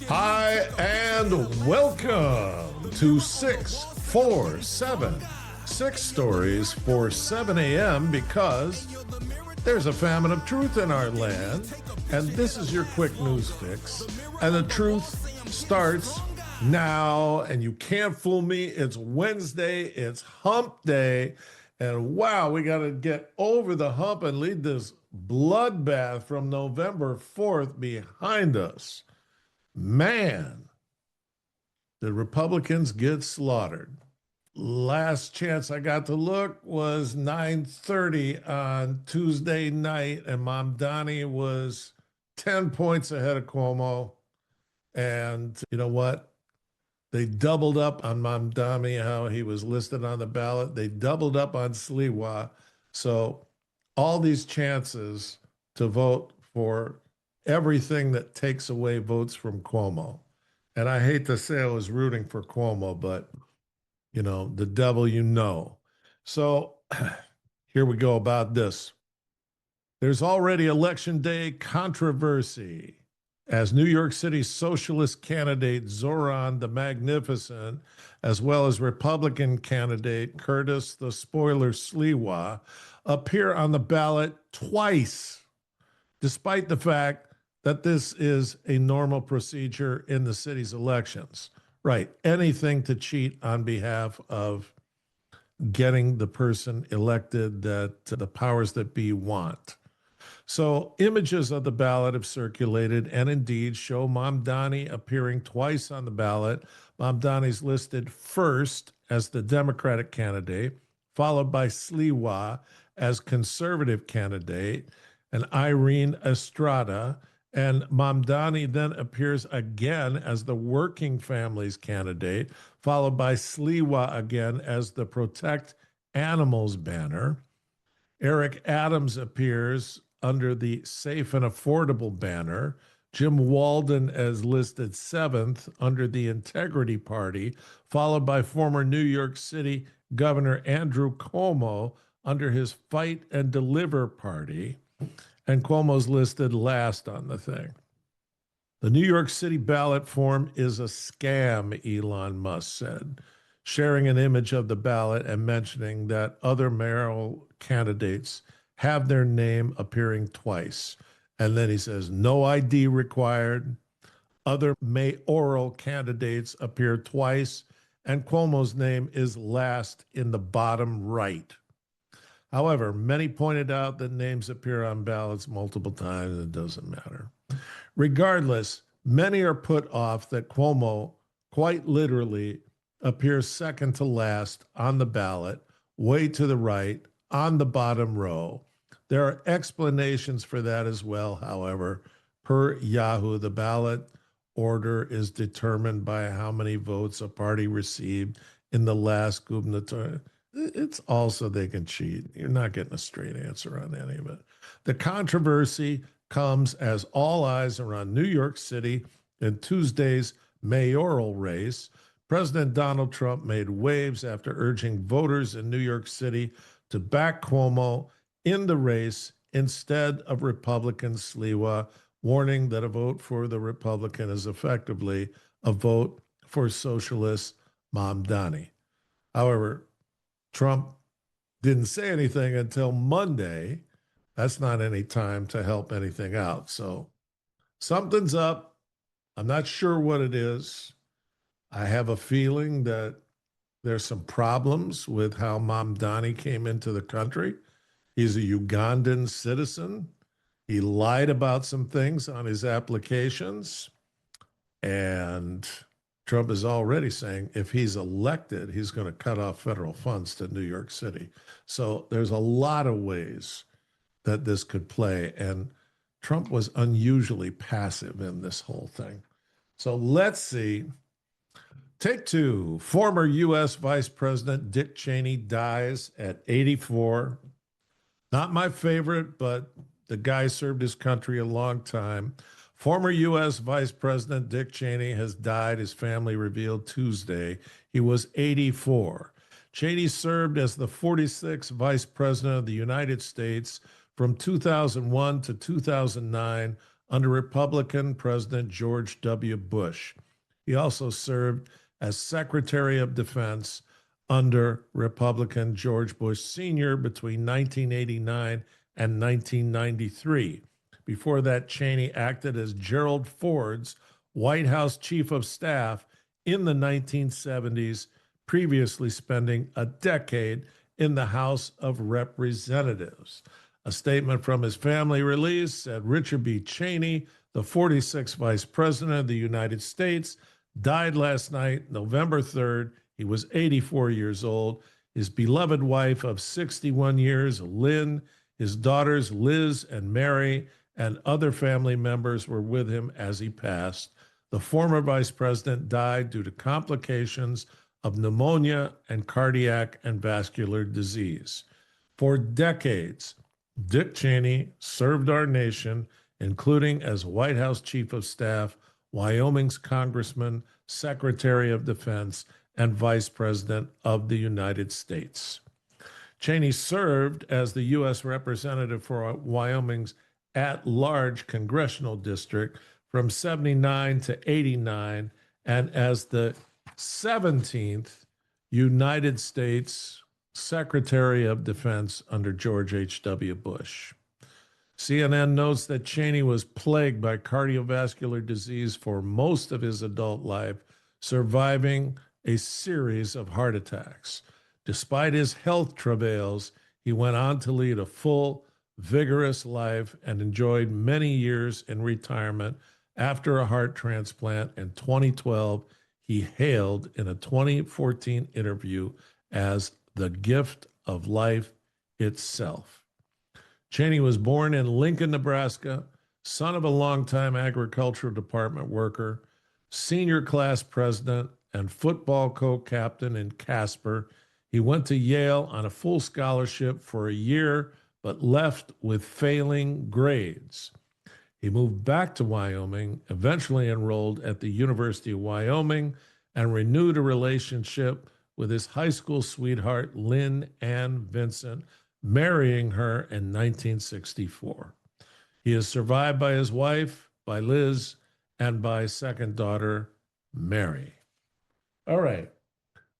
Hi, and welcome to 647. 6 stories for 7 a.m. because there's a famine of truth in our land, and this is your quick news fix. And the truth starts now, and you can't fool me. It's Wednesday, it's Hump Day, and wow, we got to get over the hump and leave this bloodbath from November 4th behind us. Man, the Republicans get slaughtered. Last chance I got to look was 9:30 on Tuesday night, and Mamdani was 10 points ahead of Cuomo. And you know what? They doubled up on Mamdani, how he was listed on the ballot. They doubled up on Sliwa. So all these chances to vote for everything that takes away votes from Cuomo. And I hate to say I was rooting for Cuomo, but you know, the devil you know. So here we go about this. There's already election day controversy as New York City socialist candidate Zoran the Magnificent, as well as Republican candidate Curtis the Spoiler Sliwa, appear on the ballot twice, despite the fact that this is a normal procedure in the city's elections. Right. Anything to cheat on behalf of getting the person elected that the powers that be want. So images of the ballot have circulated and indeed show Mamdani appearing twice on the ballot. Mamdani's listed first as the Democratic candidate, followed by Sliwa as conservative candidate, and Irene Estrada. And Mamdani then appears again as the working families candidate, followed by Sliwa again as the Protect Animals banner. Eric Adams appears under the Safe and Affordable banner. Jim Walden as listed seventh under the Integrity Party, followed by former New York City Governor Andrew Cuomo under his Fight and Deliver Party. And Cuomo's listed last on the thing. The New York City ballot form is a scam, Elon Musk said, sharing an image of the ballot and mentioning that other mayoral candidates have their name appearing twice. And then he says, no ID required. Other mayoral candidates appear twice, and Cuomo's name is last in the bottom right. However, many pointed out that names appear on ballots multiple times, and it doesn't matter. Regardless, many are put off that Cuomo quite literally appears second to last on the ballot, way to the right, on the bottom row. There are explanations for that as well, however. Per Yahoo, the ballot order is determined by how many votes a party received in the last gubernatorial. It's also they can cheat. You're not getting a straight answer on any of it. The controversy comes as all eyes are on New York City in Tuesday's mayoral race. President Donald Trump made waves after urging voters in New York City to back Cuomo in the race instead of Republican Sliwa, warning that a vote for the Republican is effectively a vote for socialist Mamdani. However, Trump didn't say anything until Monday. That's not any time to help anything out. So something's up. I'm not sure what it is. I have a feeling that there's some problems with how Mamdani came into the country. He's a Ugandan citizen. He lied about some things on his applications. And Trump is already saying if he's elected, he's going to cut off federal funds to New York City. So there's a lot of ways that this could play. And Trump was unusually passive in this whole thing. So let's see. Take two. Former U.S. Vice President Dick Cheney dies at 84. Not my favorite, but the guy served his country a long time. Former U.S. Vice President Dick Cheney has died, his family revealed Tuesday. He was 84. Cheney served as the 46th Vice President of the United States from 2001 to 2009 under Republican President George W. Bush. He also served as Secretary of Defense under Republican George Bush Sr. between 1989 and 1993. Before that, Cheney acted as Gerald Ford's White House Chief of Staff in the 1970s, previously spending a decade in the House of Representatives. A statement from his family release said Richard B. Cheney, the 46th Vice President of the United States, died last night, November 3rd. He was 84 years old. His beloved wife of 61 years, Lynn, his daughters, Liz and Mary, and other family members were with him as he passed. The former vice president died due to complications of pneumonia and cardiac and vascular disease. For decades, Dick Cheney served our nation, including as White House Chief of Staff, Wyoming's Congressman, Secretary of Defense, and Vice President of the United States. Cheney served as the U.S. Representative for Wyoming's at-large congressional district from 79 to 89, and as the 17th United States Secretary of Defense under George H.W. Bush. CNN notes that Cheney was plagued by cardiovascular disease for most of his adult life, surviving a series of heart attacks. Despite his health travails, he went on to lead a full, vigorous life and enjoyed many years in retirement. After a heart transplant in 2012, he hailed in a 2014 interview as the gift of life itself. Cheney was born in Lincoln, Nebraska, son of a longtime agricultural department worker, senior class president, and football co-captain in Casper. He went to Yale on a full scholarship for a year, but left with failing grades. He moved back to Wyoming, eventually enrolled at the University of Wyoming, and renewed a relationship with his high school sweetheart, Lynn Ann Vincent, marrying her in 1964. He is survived by his wife, by Liz, and by second daughter, Mary. All right,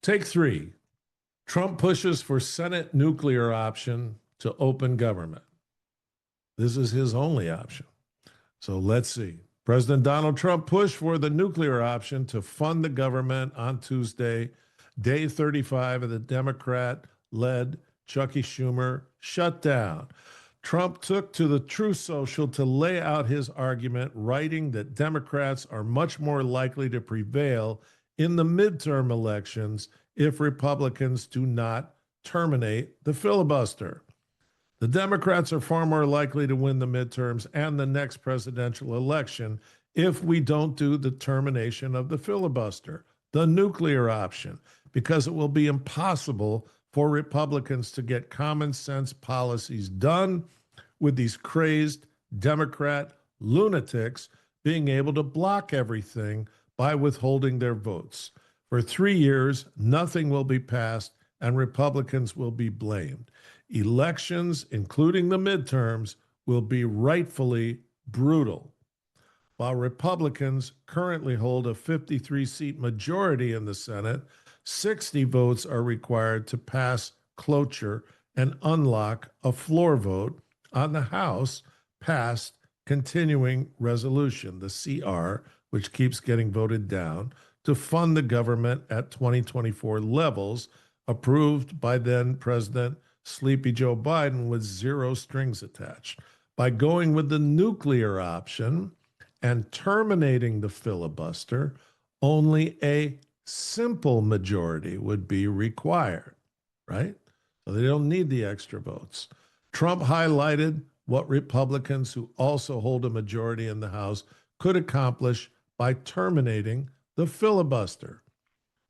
take 3. Trump pushes for Senate nuclear option to open government. This is his only option. So let's see. President Donald Trump pushed for the nuclear option to fund the government on Tuesday, day 35 of the Democrat-led Chucky Schumer shutdown. Trump took to the Truth Social to lay out his argument, writing that Democrats are much more likely to prevail in the midterm elections if Republicans do not terminate the filibuster. The Democrats are far more likely to win the midterms and the next presidential election if we don't do the termination of the filibuster, the nuclear option, because it will be impossible for Republicans to get common sense policies done with these crazed Democrat lunatics being able to block everything by withholding their votes. For 3 years, nothing will be passed and Republicans will be blamed. Elections, including the midterms, will be rightfully brutal. While Republicans currently hold a 53-seat majority in the Senate, 60 votes are required to pass cloture and unlock a floor vote on the House passed continuing resolution, the CR, which keeps getting voted down, to fund the government at 2024 levels, approved by then President Sleepy Joe Biden with zero strings attached. By going with the nuclear option and terminating the filibuster, only a simple majority would be required, right? So they don't need the extra votes. Trump highlighted what Republicans who also hold a majority in the House could accomplish by terminating the filibuster.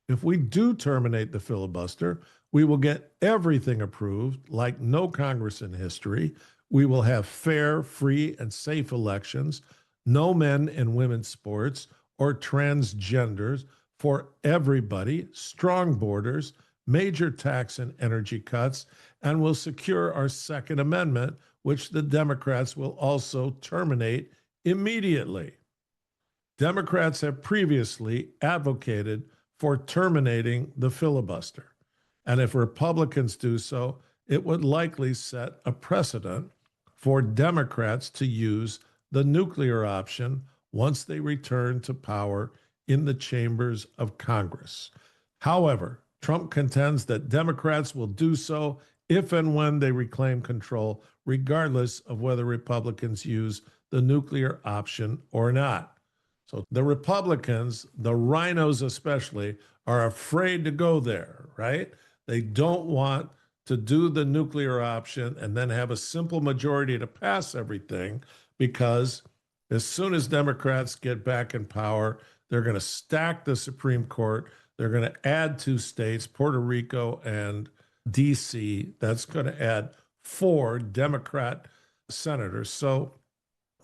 If we do terminate the filibuster, we will get everything approved like no Congress in history. We will have fair, free, and safe elections, no men and women's sports or transgenders for everybody, strong borders, major tax and energy cuts, and will secure our Second Amendment, which the Democrats will also terminate immediately. Democrats have previously advocated for terminating the filibuster. And if Republicans do so, it would likely set a precedent for Democrats to use the nuclear option once they return to power in the chambers of Congress. However, Trump contends that Democrats will do so if and when they reclaim control, regardless of whether Republicans use the nuclear option or not. So the Republicans, the RINOs especially, are afraid to go there, right? They don't want to do the nuclear option and then have a simple majority to pass everything, because as soon as Democrats get back in power, they're going to stack the Supreme Court. They're going to add 2 states, Puerto Rico and D.C. That's going to add 4 Democrat senators. So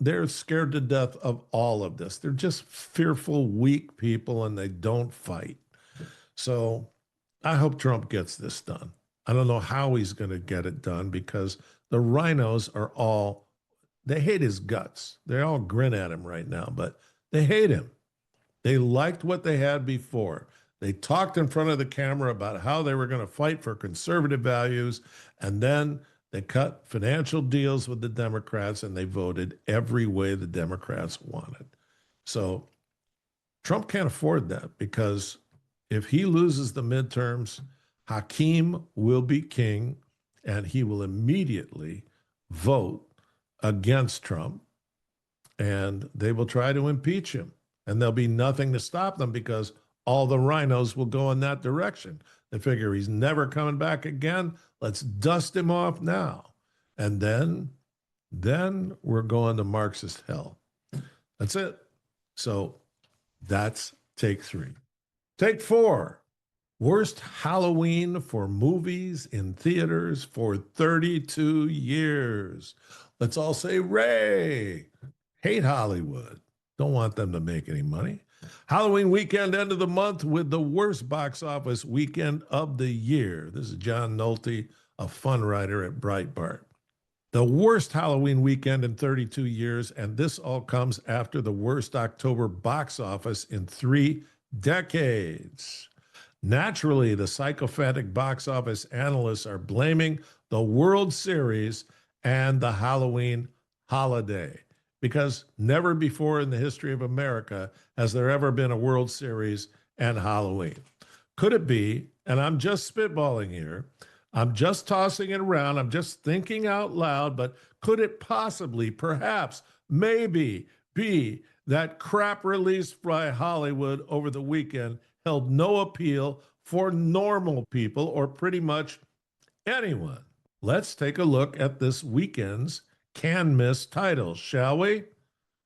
they're scared to death of all of this. They're just fearful, weak people, and they don't fight. So I hope Trump gets this done. I don't know how he's going to get it done, because the RINOs are all, they hate his guts. They all grin at him right now, but they hate him. They liked what they had before. They talked in front of the camera about how they were going to fight for conservative values, and then they cut financial deals with the Democrats, and they voted every way the Democrats wanted. So Trump can't afford that, because if he loses the midterms, Hakeem will be king, and he will immediately vote against Trump, and they will try to impeach him. And there'll be nothing to stop them, because all the RINOs will go in that direction. They figure he's never coming back again. Let's dust him off now. And then we're going to Marxist hell. That's it. So that's take 3. Take 4. Worst Halloween for movies in theaters for 32 years. Let's all say Ray. Hate Hollywood. Don't want them to make any money. Halloween weekend, end of the month, with the worst box office weekend of the year. This is John Nolte, a fun writer at Breitbart. The worst Halloween weekend in 32 years, and this all comes after the worst October box office in 3 decades. Naturally, the sycophantic box office analysts are blaming the World Series and the Halloween holiday, because never before in the history of America has there ever been a World Series and Halloween. Could it be, and I'm just spitballing here, I'm just tossing it around, I'm just thinking out loud, but could it possibly, perhaps, maybe be that crap released by Hollywood over the weekend held no appeal for normal people or pretty much anyone? Let's take a look at this weekend's can-miss titles, shall we?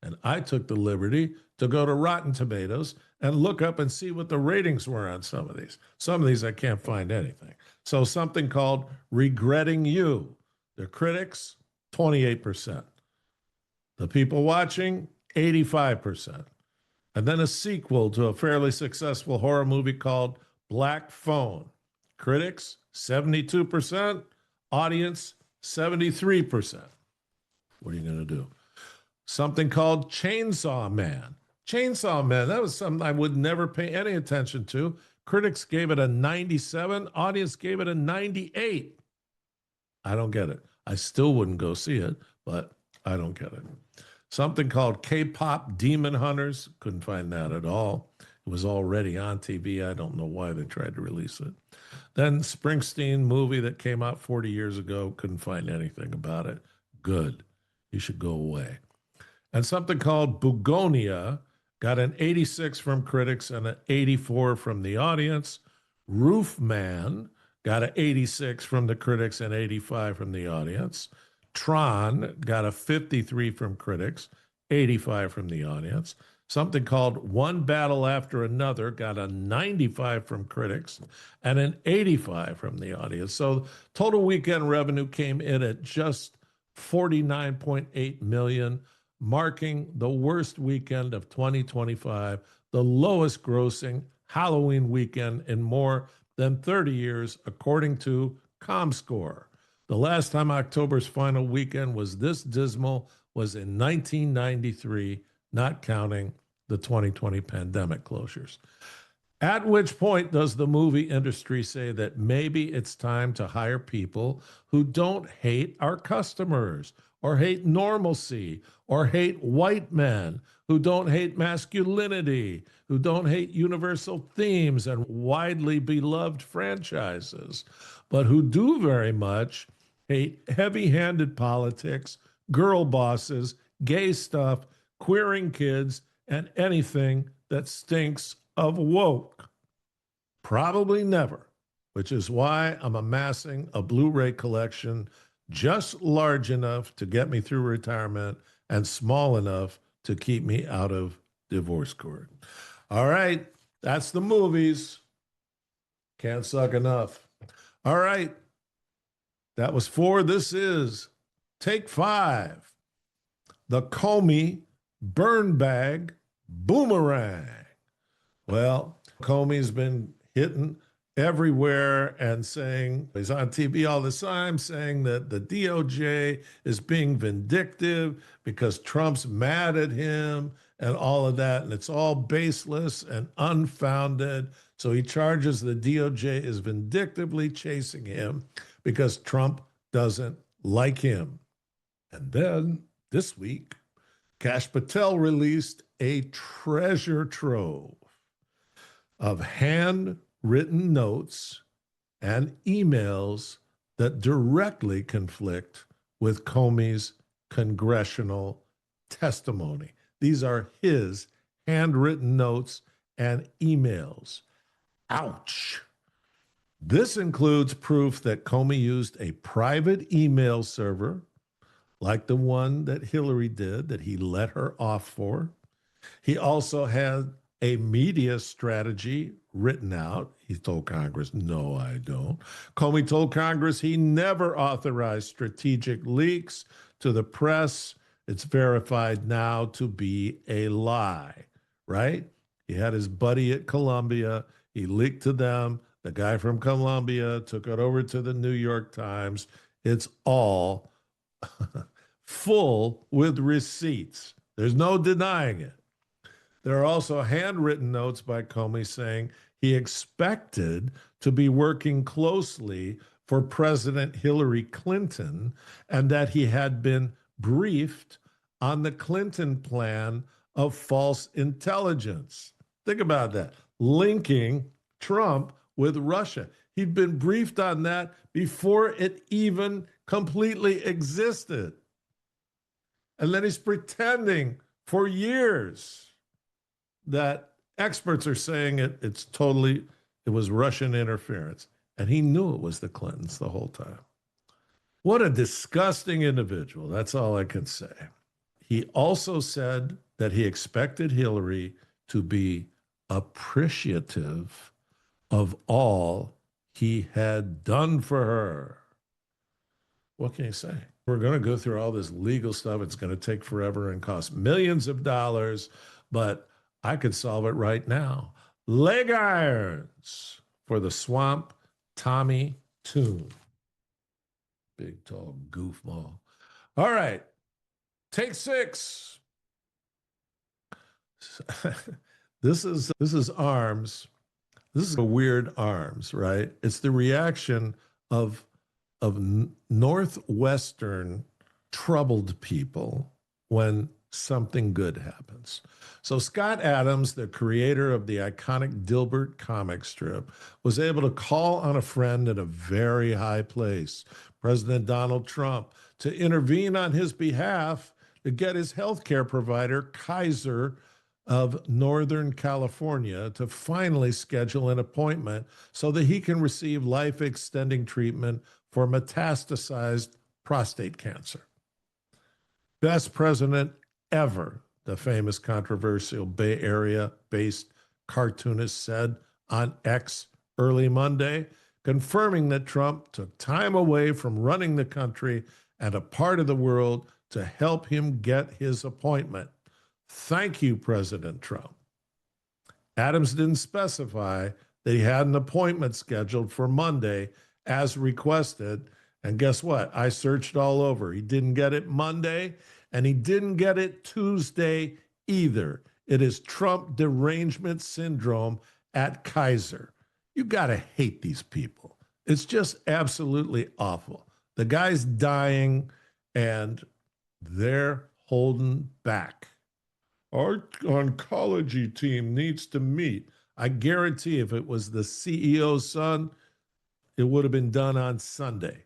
And I took the liberty to go to Rotten Tomatoes and look up and see what the ratings were on some of these. Some of these I can't find anything. So something called Regretting You. The critics, 28%. The people watching, 85%. And then a sequel to a fairly successful horror movie called Black Phone. Critics, 72%. Audience, 73%. What are you going to do? Something called Chainsaw Man. Chainsaw Man, that was something I would never pay any attention to. Critics gave it a 97. Audience gave it a 98. I don't get it. I still wouldn't go see it, but I don't get it. Something called K-pop Demon Hunters. Couldn't find that at all. It was already on TV. I don't know why they tried to release it. Then Springsteen movie that came out 40 years ago. Couldn't find anything about it. Good. You should go away. And something called Bugonia got an 86 from critics and an 84 from the audience. Roofman got an 86 from the critics and 85 from the audience. Tron got a 53 from critics, 85 from the audience. Something called One Battle After Another got a 95 from critics and an 85 from the audience. So total weekend revenue came in at just 49.8 million, marking the worst weekend of 2025, the lowest grossing Halloween weekend in more than 30 years, according to ComScore. The last time October's final weekend was this dismal was in 1993, not counting the 2020 pandemic closures. At which point does the movie industry say that maybe it's time to hire people who don't hate our customers or hate normalcy or hate white men, who don't hate masculinity, who don't hate universal themes and widely beloved franchises, but who do very much hate heavy-handed politics, girl bosses, gay stuff, queering kids, and anything that stinks of woke? Probably never, which is why I'm amassing a Blu-ray collection just large enough to get me through retirement and small enough to keep me out of divorce court. All right, that's the movies. Can't suck enough. All right, that was 4. This is take 5. The Comey burn bag boomerang. Well, Comey's been hitting everywhere and saying, he's on TV all the time saying that the DOJ is being vindictive because Trump's mad at him and all of that. And it's all baseless and unfounded. So he charges the DOJ is vindictively chasing him because Trump doesn't like him. And then this week, Kash Patel released a treasure trove of handwritten notes and emails that directly conflict with Comey's congressional testimony. These are his handwritten notes and emails. Ouch. This includes proof that Comey used a private email server like the one that Hillary did, that he let her off for. He also had a media strategy written out. He told Congress, no, I don't. Comey told Congress he never authorized strategic leaks to the press. It's verified now to be a lie, right? He had his buddy at Columbia. He leaked to them. The guy from Columbia took it over to the New York Times. It's all full with receipts. There's no denying it. There are also handwritten notes by Comey saying he expected to be working closely for President Hillary Clinton and that he had been briefed on the Clinton plan of false intelligence. Think about that. Linking Trump with Russia. He'd been briefed on that before it even completely existed. And then he's pretending for years that experts are saying it was Russian interference. And he knew it was the Clintons the whole time. What a disgusting individual. That's all I can say. He also said that he expected Hillary to be appreciative of all he had done for her. What can you say? We're going to go through all this legal stuff. It's going to take forever and cost millions of dollars, but I could solve it right now. Leg irons for the Swamp Tommy Tune. Big, tall goofball. All right. Take 6. This is arms. This is a weird arms, right? It's the reaction of Northwestern troubled people when something good happens. So Scott Adams, the creator of the iconic Dilbert comic strip, was able to call on a friend in a very high place, President Donald Trump, to intervene on his behalf to get his healthcare provider, Kaiser of Northern California, to finally schedule an appointment so that he can receive life-extending treatment for metastasized prostate cancer. Best president ever, the famous controversial Bay Area-based cartoonist said on X early Monday, confirming that Trump took time away from running the country and a part of the world to help him get his appointment. Thank you, President Trump. Adams didn't specify that he had an appointment scheduled for Monday as requested. And guess what? I searched all over. He didn't get it Monday, And he didn't get it Tuesday either. It is Trump derangement syndrome at Kaiser. You got to hate these people. It's just absolutely awful. The guy's dying and they're holding back. Our oncology team needs to meet. I guarantee if it was the CEO's son, it would have been done on Sunday.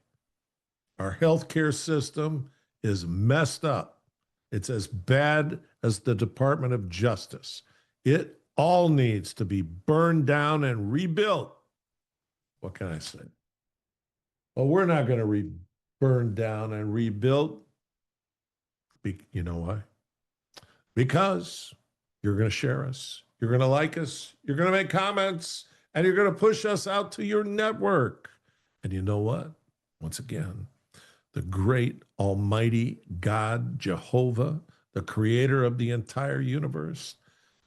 Our healthcare system is messed up. It's as bad as the Department of Justice. It all needs to be burned down and rebuilt. What can I say? Well, we're not going to burn down and rebuild. You know why? Because you're going to share us. You're going to like us. You're going to make comments. And you're going to push us out to your network. And you know what? Once again, the great almighty God, Jehovah, the creator of the entire universe,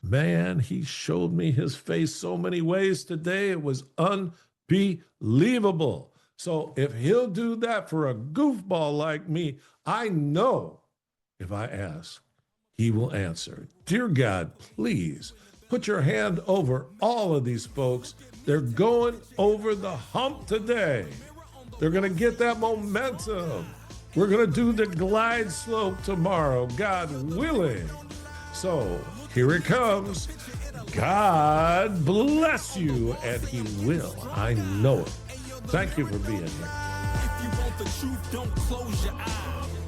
man, he showed me his face so many ways today. It was unbelievable. So if he'll do that for a goofball like me, I know if I ask, he will answer. Dear God, please put your hand over all of these folks. They're going over the hump today. They're going to get that momentum. We're going to do the glide slope tomorrow, God willing. So here it comes. God bless you, and he will. I know it. Thank you for being here. If you want the truth, don't close your eyes.